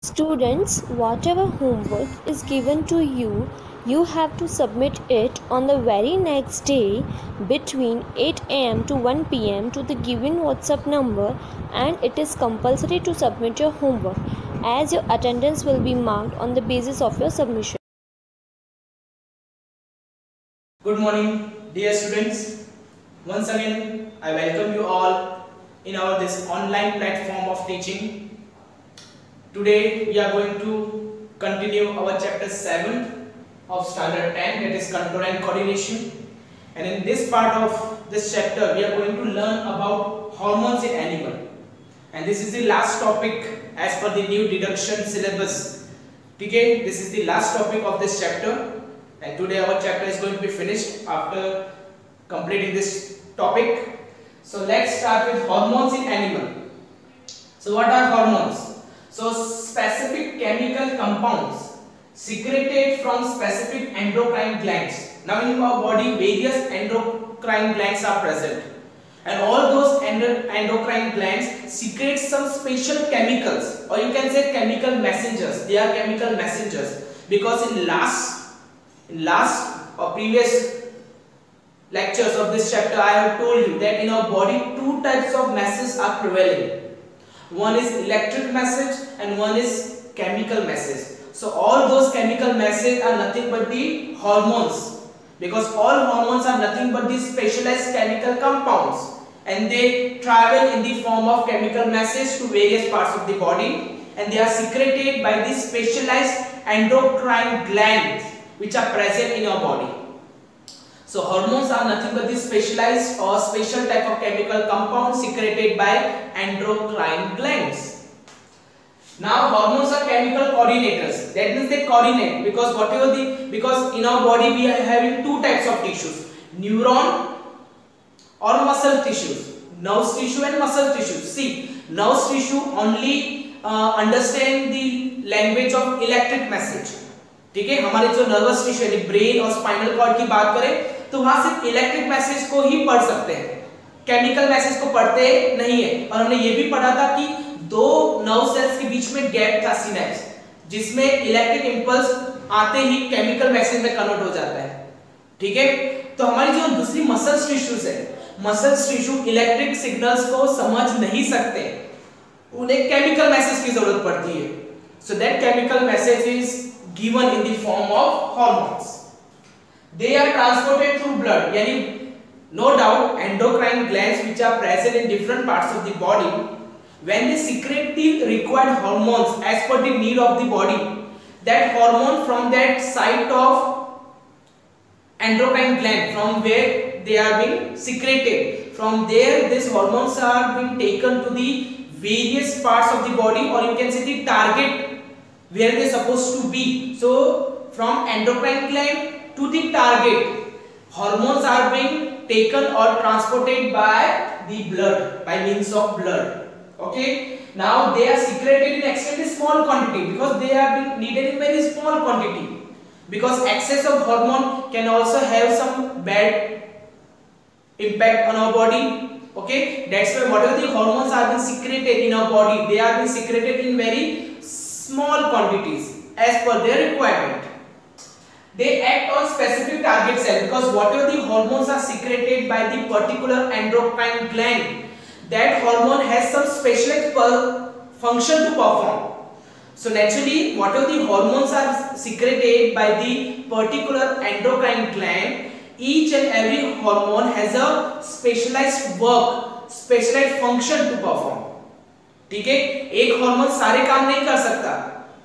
Students, whatever homework is given to you, you have to submit it on the very next day between 8 am to 1 pm to the given WhatsApp number, and it is compulsory to submit your homework as your attendance will be marked on the basis of your submission. Good morning, dear students. Once again, I welcome you all in our this online platform of teaching. Today we are going to continue our chapter 7 of standard 10, that is control and coordination. And in this part of this chapter we are going to learn about hormones in animal. And this is the last topic as per the new deduction syllabus. Okay, this is the last topic of this chapter. And today our chapter is going to be finished after completing this topic. So let's start with hormones in animal. So what are hormones? So specific chemical compounds secreted from specific endocrine glands. Now in our body various endocrine glands are present, and all those endocrine glands secrete some special chemicals, or you can say chemical messengers. They are chemical messengers because in last or previous lectures of this chapter I have told you that in our body two types of messages are prevailing. One is electric message and one is chemical message. So all those chemical messages are nothing but the hormones, because all hormones are nothing but the specialized chemical compounds, and they travel in the form of chemical message to various parts of the body, and they are secreted by the specialized endocrine glands which are present in our body. So hormones are nothing but the specialized or special type of chemical compounds secreted by endocrine glands. Now hormones are chemical coordinators. That means they coordinate, because because in our body we are having two types of tissues: neuron or muscle tissues, nerve tissue and muscle tissue. See, nerve tissue only understand the language of electric message. ठीक है, हमारे जो nervous tissue यानी brain और spinal cord की बात करें तो वहां सिर्फ इलेक्ट्रिक मैसेज को ही पढ़ सकते हैं, केमिकल मैसेज को पढ़ते नहीं है। और हमने ये भी पढ़ा था कि दो नर्व सेल्स के बीच में गैप था, सिनेप्स, जिसमें इलेक्ट्रिक इंपल्स आते ही केमिकल मैसेज में कन्वर्ट हो जाता है। ठीक है, तो हमारी जो दूसरी मसल्स टिश्यूज है, मसल्स टिश्यू इलेक्ट्रिक सिग्नल्स को समझ नहीं सकते, उन्हें केमिकल मैसेज की जरूरत पड़ती है। So that chemical message is given in the form of hormones. They are transported through blood. Yani no doubt endocrine glands which are present in different parts of the body, when they secrete the required hormones as per the need of the body, that hormone from that site of endocrine gland from where they are being secreted, from there these hormones are being taken to the various parts of the body, or you can say the target where they supposed to be. So from endocrine gland to the target, hormones are being taken or transported by the blood, by means of blood. Okay, now they are secreted in extremely small quantity because they are being needed in very small quantity, because excess of hormone can also have some bad impact on our body. Okay, that's why whatever the hormones are being secreted in our body, they are being secreted in very small quantities as per their requirement. They act on specific target cell, because whatever the hormones are secreted by the particular endocrine gland, that hormone has some specialized function to perform. So naturally whatever the hormones are secreted by the particular endocrine gland, each and every hormone has a specialized work, specialized function to perform. ठीक है, एक hormone सारे काम नहीं कर सकता,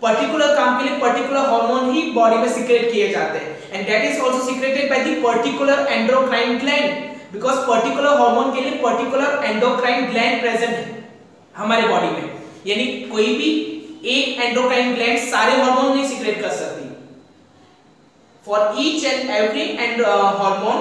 particular काम के लिए पर्टिकुलर हार्मोन ही बॉडी में सीक्रेट किए जाते हैं, and that is also secreted by the particular endocrine gland, because particular hormone के लिए पर्टिकुलर एंडोक्राइन ग्लैंड प्रेजेंट है हमारे बॉडी में। यानी कोई भी एक एंडोक्राइन ग्लैंड सारे हार्मोन नहीं सीक्रेट कर सकती। For each and every hormone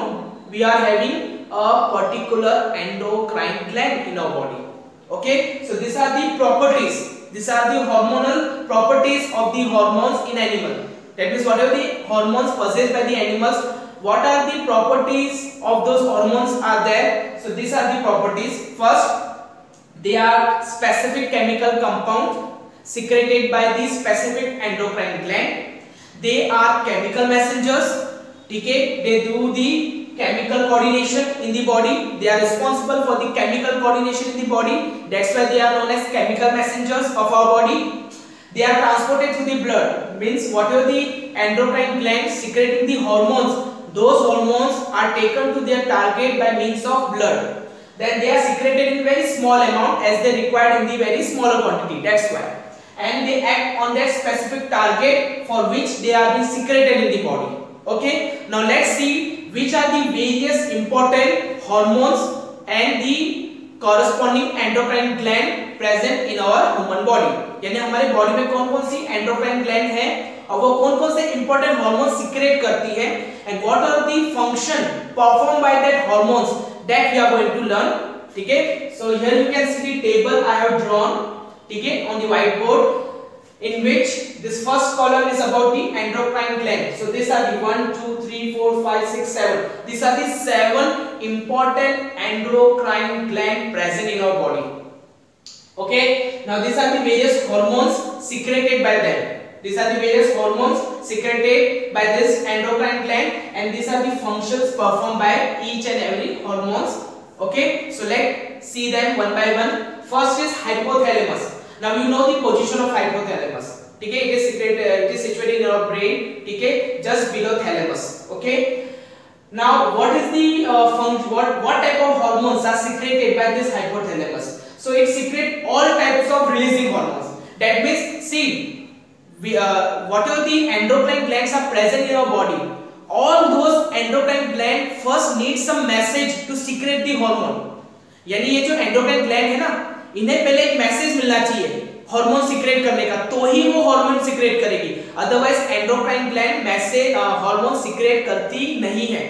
we are having a particular endocrine gland in our body. Okay, so these are the properties, these are the hormonal properties of the hormones in animal. That means whatever the hormones possessed by the animals, what are the properties of those hormones are there. So these are the properties. First, they are specific chemical compound secreted by the specific endocrine gland. They are chemical messengers. Okay, they do the chemical coordination in the body. They are responsible for the chemical coordination in the body. That's why they are known as chemical messengers of our body. They are transported through the blood. Means whatever the endocrine glands secreting the hormones, those hormones are taken to their target by means of blood. Then they are secreted in very small amount as they required in the very smaller quantity. That's why. And they act on that specific target for which they are being secreted in the body. Okay, now let's see which are the various important hormones and the corresponding endocrine gland present in our human body. यानी हमारे body में कौन-कौन सी endocrine gland है और वो कौन-कौन से important hormones secrete करती है and what are the function performed by that hormones that we are going to learn. ठीक है, so here you can see the table I have drawn, ठीक है, on the whiteboard, in which this first column is about the endocrine gland. So these are the 1 2 3 4 5 6 7. These are the 7 important endocrine gland present in our body. Okay, now these are the various hormones secreted by them. These are the various hormones secreted by this endocrine gland, and these are the functions performed by each and every hormones. Okay, so let's see them one by one. First is hypothalamus. Now you know the position of hypothalamus. ठीक है, it is situated in our brain. ठीक है, just below thalamus. Okay. Now what is the function? What type of hormones are secreted by this hypothalamus? So it secretes all types of releasing hormones. That means, see, whatever the endocrine glands are present in our body, all those endocrine glands first need some message to secrete the hormone. यानी ये जो endocrine gland है ना, इन्हें पहले एक message मिलना चाहिए हार्मोन सीक्रेट करने का, तो ही वो हार्मोन सीक्रेट करेगी. Otherwise endocrine gland message hormone secrete करती नहीं है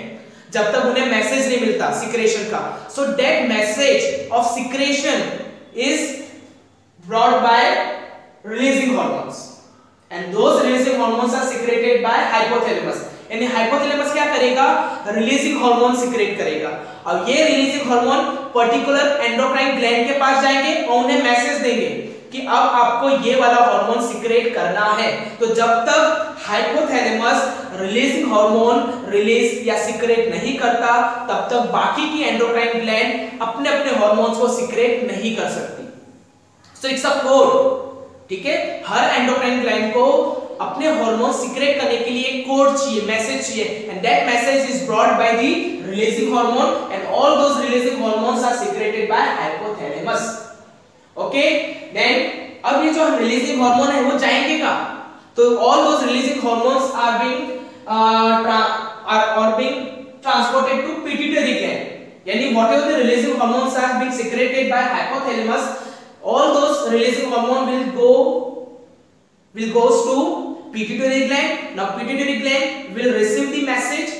जब तक उन्हें मैसेज नहीं मिलता सीक्रेशन का. So that message of secretion is brought by releasing hormones, and those releasing hormones are secreted by hypothalamus. यानी हाइपोथैलेमस क्या करेगा? रिलीजिंग हार्मोन सीक्रेट करेगा. अब ये releasing hormone particular endocrine gland के पास जाएंगे और उन्हें मैसेज देंगे कि अब आपको ये वाला हार्मोन सीक्रेट करना है. तो जब तक हाइपोथैलेमस रिलीजिंग हार्मोन रिलीज या सीक्रेट नहीं करता, तब तक बाकी की एंडोक्राइन ग्लैंड अपने अपने हार्मोन्स को सीक्रेट नहीं कर सकती. So it's a code. ठीक है, हर एंडोक्राइन ग्लैंड को अपने हार्मोन सीक्रेट करने के लिए एक कोड चाहिए, मैसेज चाहिए, and that message is brought by the releasing hormone, and all those releasing hormones are secreted by hypothalamus. Okay, then अब ये जो रिलीजिंग हार्मोन है वो जाएंगे कहां? तो all those releasing hormones are being transported to pituitary gland. यानी whatever the releasing hormones are being secreted by hypothalamus, all those releasing hormone will goes to pituitary gland. Now pituitary gland will receive the message,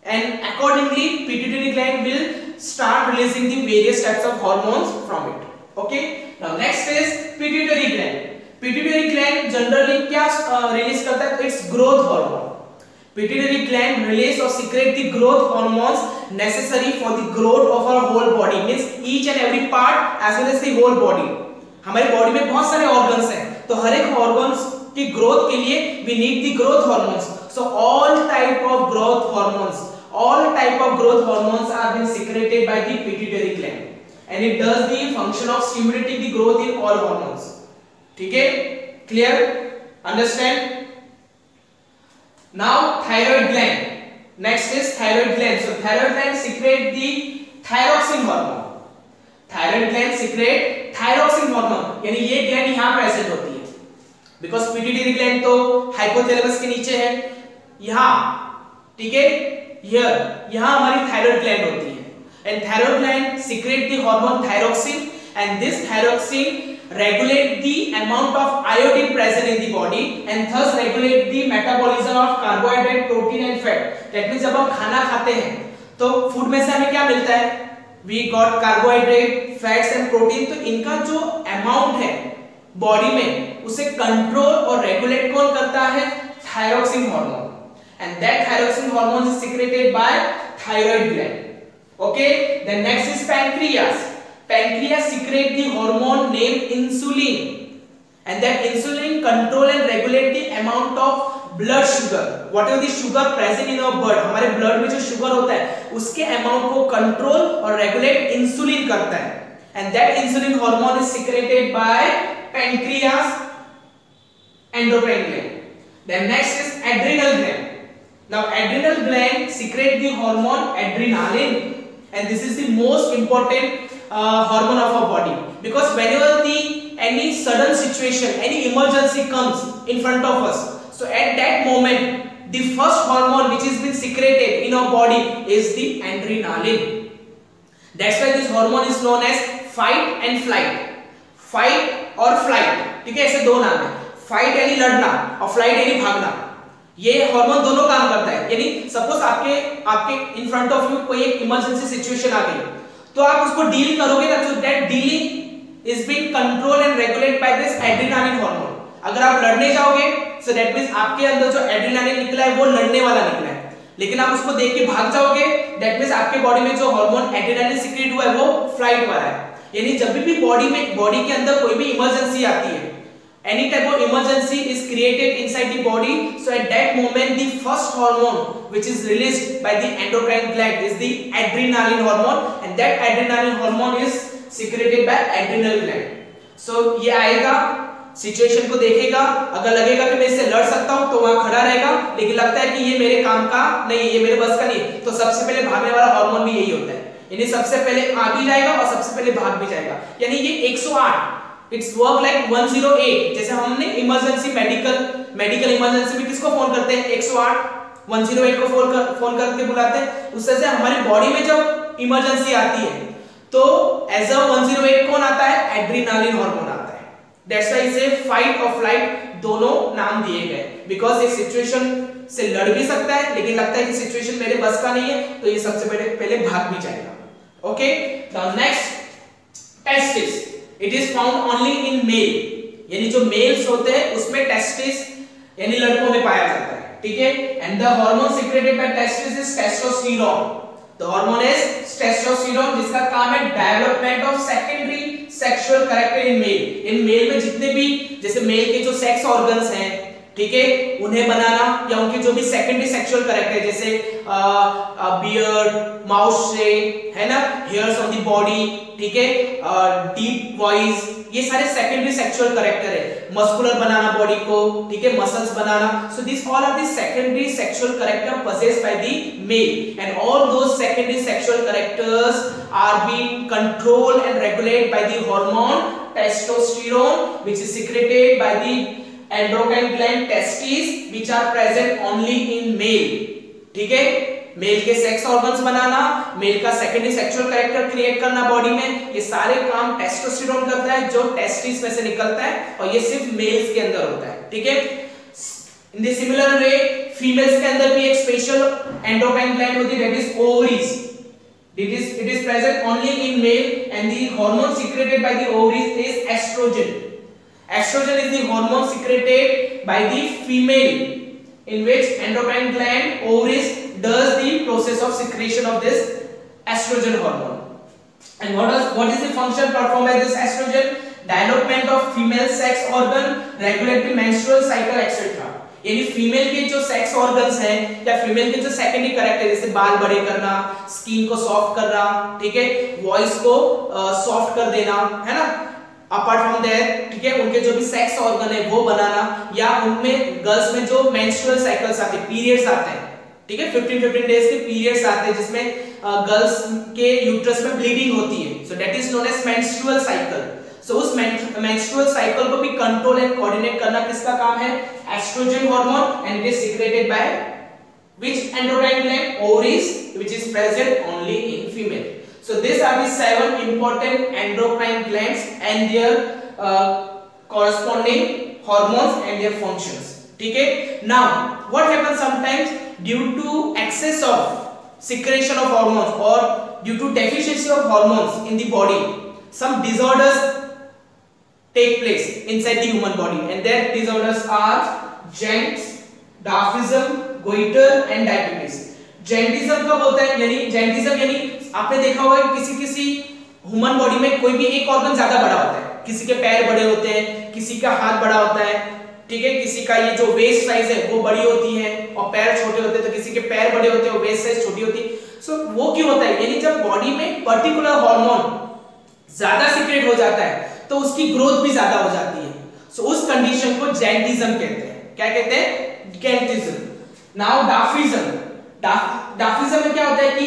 and accordingly pituitary gland will start releasing the various types of hormones from it. Okay, now next is pituitary gland. Pituitary gland generally क्या release करता है? It's growth hormone. Pituitary gland release or secrete the growth hormones necessary for the growth of our whole body. Means each and every part as well as the whole body. हमारी body में बहुत सारे organs हैं, तो हर एक organs की growth के लिए we need the growth hormones. So all type of growth hormones are being secreted by the pituitary gland, and it does the function of stimulating the growth in all hormones. ठीक है, clear? Understand? Now thyroid gland. Next is thyroid gland. So thyroid gland secrete the thyroxine hormone. Thyroid gland secrete thyroxine hormone. यानी ये gland यहाँ present होती है, because pituitary gland तो hypothalamus के नीचे है यहाँ. ठीक है, यहाँ हमारी thyroid gland होती है, and thyroid gland secrete the hormone thyroxine, and this thyroxine regulate the amount of iodine present in the body, and thus regulate the metabolism of carbohydrate, protein and fat. That means जब हम खाना खाते हैं तो food में से हमें क्या मिलता है? We got carbohydrate, fats and protein. तो इनका जो अमाउंट है बॉडी में उसे कंट्रोल और रेगुलेट कौन करता है? Thyroxine hormone, and that thyroxine hormone is secreted by thyroid gland. Okay, then next is pancreas. Pancreas secrete the hormone named insulin, and that insulin control and regulate the amount of blood sugar, whatever the sugar present in our blood, हमारे blood में जो sugar होता है उसके amount को control और regulate insulin करता है, and that insulin hormone is secreted by pancreas, endocrine gland. Then next is adrenal gland. Now adrenal gland secrete the hormone adrenaline, and this is the most important hormone of our body, because whenever any sudden situation, any emergency comes in front of us, so at that moment the first hormone which is been secreted in our body is the adrenaline. That's why this hormone is known as fight and flight. Fight और flight, ठीक है, ऐसे दो नाम है. Fight यानी लड़ना और फ्लाइट यानी भागना. ये हार्मोन दोनों काम करता है. यानी सपोज आपके इन फ्रंट ऑफ यू कोई एक इमरजेंसी सिचुएशन आ गई, तो आप उसको डील करोगे ना, तो that dealing is being control and regulate by this adrenaline hormone. अगर आप लड़ने जाओगे, सो दैट मींस आपके अंदर जो एड्रेनालिन निकला है वो लड़ने वाला निकला है. लेकिन आप उसको देख के भाग जाओगे, दैट मींस आपके बॉडी में जो हार्मोन एड्रेनालिन सीक्रेट हुआ है वो फ्लाइट वाला है. यानी जब भी बॉडी के अंदर कोई भी इमरजेंसी आती है, any type of emergency is created inside the body, so at that moment the first hormone which is released by the endocrine gland is the adrenaline hormone, and that adrenaline hormone is secreted by adrenal gland. So ये आएगा, situation को देखेगा, अगर लगेगा कि मैं इससे लड़ सकता हूं तो वहां खड़ा रहेगा, लेकिन लगता है कि ये मेरे काम का नहीं, ये मेरे बस का नहीं, तो सबसे पहले भागने वाला हार्मोन भी यही होता है. यानी सबसे पहले आ भी जाएगा और सबसे पहले भाग भी जाएगा. यानी ये 108, इट्स वर्क लाइक 108. जैसे हमने इमरजेंसी मेडिकल इमरजेंसी में किसको फोन करते हैं? 108 108 को फोन करके बुलाते हैं. उससे से हमारी बॉडी में जब इमरजेंसी आती है तो एज अ 108 कौन आता है? एड्रेनालिन हार्मोन आता है. दैट्स व्हाई इसे फाइट और फ्लाइट दोनों नाम दिए गए, बिकॉज़ ये सिचुएशन से लड़ भी सकता है, लेकिन लगता है कि सिचुएशन मेरे बस का नहीं है, तो ये सबसे पहले भाग भी जाएगा. Okay, now next testis. It is found only in male, यानी जो मेल्स होते हैं उसमें टेस्टिस यानी लड़कों में पाया जाता है. ठीक है, and the hormone secreted by testis is testosterone. The hormone is testosterone, जिसका काम है development of secondary sexual character in male. In male में जितने भी जैसे मेल के जो सेक्स ऑर्गन्स हैं, ठीक है, उन्हें बनाना, या उनके जो भी सेकेंडरी सेक्सुअल कैरेक्टर जैसे बियर्ड, माउथ से, है ना, हेयर्स ऑन द बॉडी, ठीक है, डीप वॉइस, ये सारे सेकेंडरी सेक्सुअल कैरेक्टर है. मस्कुलर बनाना बॉडी को, ठीक है, मसल्स बनाना. So this all are the secondary sexual character possessed by the male, and all those secondary sexual characters are being controlled and regulated by the hormone testosterone, which is secreted by the endocrine gland testes, which are present only in male. ठीक है, mail के sex organs बनाना, mail का secondary sexual character create करना body में, ये सारे काम testosterone करता है जो टेस्टिस में से निकलता है, और ये सिर्फ मेल्स के अंदर होता है. ठीक है, in the similar way females के अंदर भी एक स्पेशल एंडोक्राइन ग्लैंड होती है, that is ovaries. It is present only in male, and the hormone secreted by the ovaries is estrogen. Estrogen is the hormone secreted by the female, in which endocrine gland ovaries does the process of secretion of this estrogen hormone. And what is the function performed by this estrogen? Development of female sex organ, regulate the menstrual cycle, etc. यानी female के जो sex organs हैं या female के जो secondary character जैसे बाल बड़े करना, स्किन को सॉफ्ट करना, ठीक है, वॉइस को सॉफ्ट कर देना, है ना, अपार्ट फ्रॉम दैट, ठीक है, उनके जो भी सेक्स ऑर्गन है वो बनाना, या उनमें गर्ल्स में जो मेंस्ट्रुअल साइकिल्स आते हैं, पीरियड्स आते हैं, ठीक है, 15 डेज के पीरियड्स आते हैं जिसमें गर्ल्स के यूट्रस में ब्लीडिंग होती है. So that is known as menstrual cycle. So उस मेंस्ट्रुअल साइकिल को भी कंट्रोल एंड कोऑर्डिनेट करना किसका काम है? Oestrogen hormone, and it is secreted by which endocrine gland? Ovaries, which is present only in female. So these are the 7 important endocrine glands and their corresponding hormones and their functions. ठीक है? Now what happens sometimes due to excess of secretion of hormones or due to deficiency of hormones in the body, some disorders take place inside the human body, and that disorders are Jent's, Dwarfism, goiter and diabetes. जेंटिज्म कब होता है? यानी जेंटिज्म यानी आपने देखा होगा किसी human body में कोई भी एक ऑर्गन ज्यादा बड़ा होता है, किसी के पैर बड़े होते हैं, किसी का हाथ बड़ा होता है, ठीक है, किसी का ये जो वेस्ट साइज है वो बड़ी होती है और पैर छोटे होते हैं, तो किसी के पैर बड़े होते हैं और वेस्ट साइज छोटी होती है। सो वो क्यों होता है, यानी जब बॉडी में पर्टिकुलर हार्मोन ज्यादा सीक्रेट हो जाता है तो उसकी ग्रोथ भी ज्यादा हो जाती है। सो उस कंडीशन को जैंटिज्म कहते हैं। क्या कहते हैं? जैंटिज्म। नाउ डार्फिज्म। डार्फिज्म में क्या होता है कि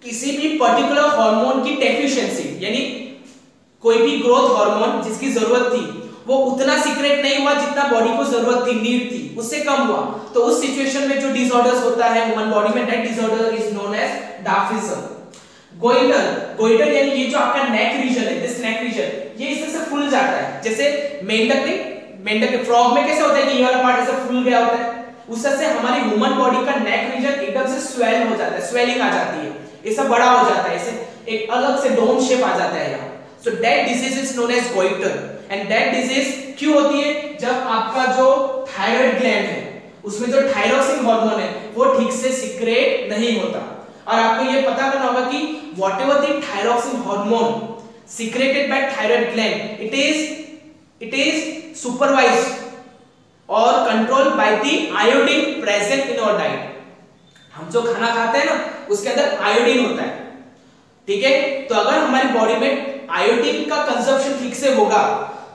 किसी भी पर्टिकुलर हार्मोन की डेफिशिएंसी, यानी कोई भी ग्रोथ हार्मोन जिसकी जरूरत थी वो उतना सीक्रेट नहीं हुआ जितना बॉडी को जरूरत थी, नीड थी, उससे कम हुआ, तो उस सिचुएशन में जो डिसऑर्डर्स होता है ह्यूमन बॉडी में, that disorder is known as dwarfism. Goitre यानी ये जो आपका नेक रीजन है, दिस नेक रीजन, ये इससे से फूल जाता है। जैसे मेंढक के फ्रॉग में कैसे होता है कि ये वाला पार्ट ऐसे फूल गया होता है, उससे से हमारी ह्यूमन बॉडी का नेक रीजन एकदम से स्वेल हो जाता है, स्वेलिंग आ जाती है, ये सब बड़ा हो जाता है, इसे एक अलग से डोम शेप आ जाता है यहाँ। So that disease is known as goitre. And that disease क्यों होती है? जब आपका जो थायराइड ग्लैंड है उसमें जो थायरोक्सिन हार्मोन है वो ठीक से सीक्रेट नहीं होता। और आपको ये पता करना होगा कि whatever the thyroxine hormone secreted by thyroid gland, it is supervised or controlled by the iodine present in our diet। हम जो खाना खाते हैं ना उसके अंदर आयोडीन होता है, ठीक है, तो अगर हमारी बॉडी में आयोडीन का कंजप्शन ठीक से होगा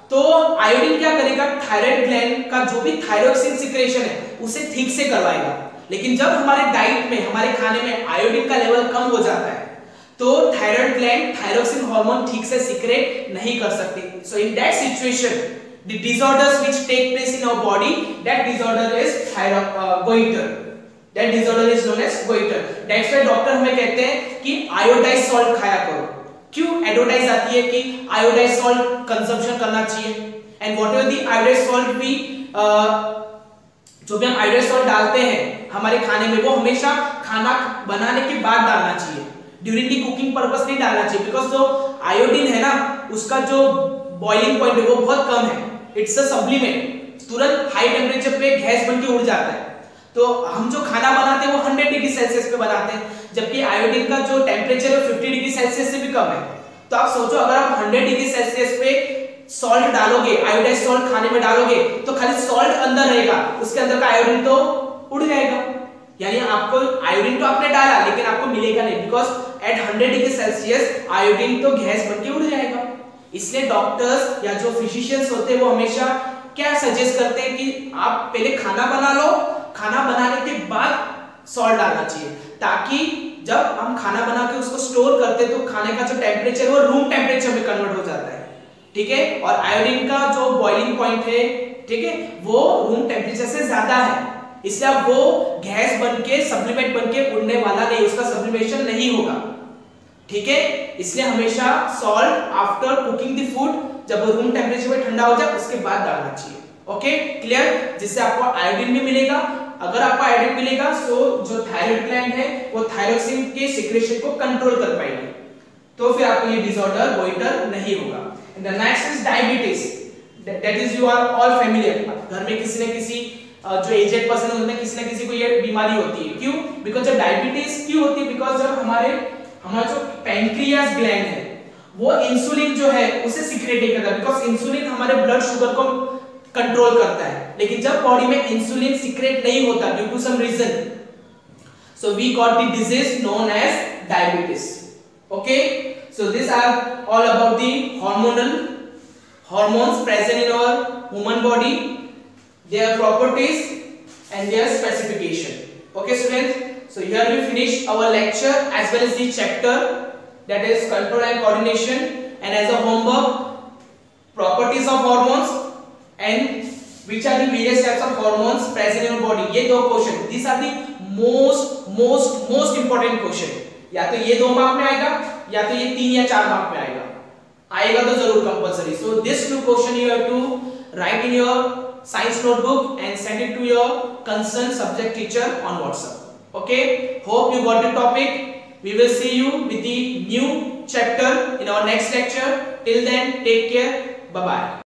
तो आयोडीन क्या करेगा, थायराइड ग्लैंड का जो भी थायरोक्सिन सिक्रेशन है उसे ठीक से करवाएगा। लेकिन जब हमारे डाइट में, हमारे खाने में आयोडीन का लेवल कम हो जाता है तो थायराइड ग्लैंड थायरोक्सिन हार्मोन ठीक से सीक्रेट नहीं कर सकती। So in that situation the disorders which take place in our body, that disorder is goitre. That disorder is known as goitre. That's why doctor हमें कहते हैं कि आयोडाइज्ड सॉल्ट खाया करो। क्यों एडोडाइज आती है कि आयोडाइज्ड सॉल्ट कंजम्पशन करना चाहिए। And whatever the iodised salt भी जो भी हम आयोडाइज्ड सॉल्ट डालते हैं हमारे खाने में वो हमेशा खाना बनाने के बाद डालना चाहिए, ड्यूरिंग दी कुकिंग पर्पस नहीं डालना चाहिए, बिकॉज जो आयोडीन है ना उसका जो बॉइलिंग पॉइंट है वो बहुत कम है, इट्स अ सप्लीमेंट, तुरंत हाई टेम्परेचर पे गैस बन के उड़ जाता है। तो हम जो खाना बनाते हैं वो 100 डिग्री सेल्सियस पे बनाते हैं, जबकि आयोडीन का जो टेम्परेचर है 50 डिग्री सेल्सियस से भी कम है। तो आप सोचो अगर आप 100 डिग्री सेल्सियस पे सॉल्ट डालोगे, आयोडाइज्ड सॉल्ट खाने में डालोगे तो खाली सॉल्ट अंदर रहेगा, उसके अंदर का आयोडीन तो उड़ जाएगा। यानी आपको आयोडीन तो आपने डाला लेकिन आपको मिलेगा नहीं, because at 100 degree Celsius iodine तो गैस बन के उड़ जाएगा। इसलिए डॉक्टर्स या जो फिजिशियंस होते हैं वो हमेशा क्या सजेस्ट करते हैं कि आप पहले खाना बना लो, खाना बनाने के बाद सॉल्ट डालना चाहिए, ताकि जब हम खाना बना के उसको स्टोर करते हैं तो खाने का जो टेम्परेचर वो रूम टेम्परेचर में कन्वर्ट हो जाता है, ठीक है। और आयोडीन का जो बॉइलिंग पॉइंट है, ठीक है, वो रूम टेम्परेचर से ज्यादा है, इसलिए अब वो गैस बनके सप्लीमेंट बनके उड़ने वाला नहीं, उसका सब्लिमेशन नहीं होगा, ठीक है। इसलिए हमेशा salt after cooking the food, जब रूम टेम्परेचर में ठंडा हो जाए उसके बाद डालना चाहिए। Okay, clear? जिससे आपको आयोडीन भी मिलेगा। अगर आपको आयोडीन मिलेगा तो जो थायराइड ग्लैंड है वो थायरोक्सिन के सिक्रेशन को कंट्रोल कर पाएगी, तो फिर आपको ये डिसऑर्डर गोइटर नहीं होगा। And the next is diabetes, that is you are all familiar. घर में किसी न किसी जो एजेड पर्सन होते हैं किसी न किसी को ये बीमारी होती है। क्यों? बिकॉज जब डायबिटीज क्यों होती है, बिकॉज जब हमारा जो पैंक्रियास ग्लैंड है वो इंसुलिन जो है उसे सीक्रेट नहीं करता, बिकॉज इंसुलिन हमारे ब्लड शुगर को कंट्रोल करता है। लेकिन जब बॉडी में इंसुलिन सीक्रेट नहीं होता due to some reason, so we got the disease known as diabetes. Okay, so this are all about the hormones present in our human body, their properties and their specification. Okay students, so here we finish our lecture as well as the chapter, that is control and coordination, and as a homework, properties of hormones and which are the various types of hormones present in your body. ये दो question, these are the most important question. या तो ये 2 mark में आएगा या तो ये 3 या 4 मार्क में आएगा तो जरूर compulsory. So this 2 question you have to write in your science notebook and send it to your concerned subject teacher on WhatsApp. Okay, hope you got the topic. We will see you with the new chapter in our next lecture. Till then, take care. Bye bye.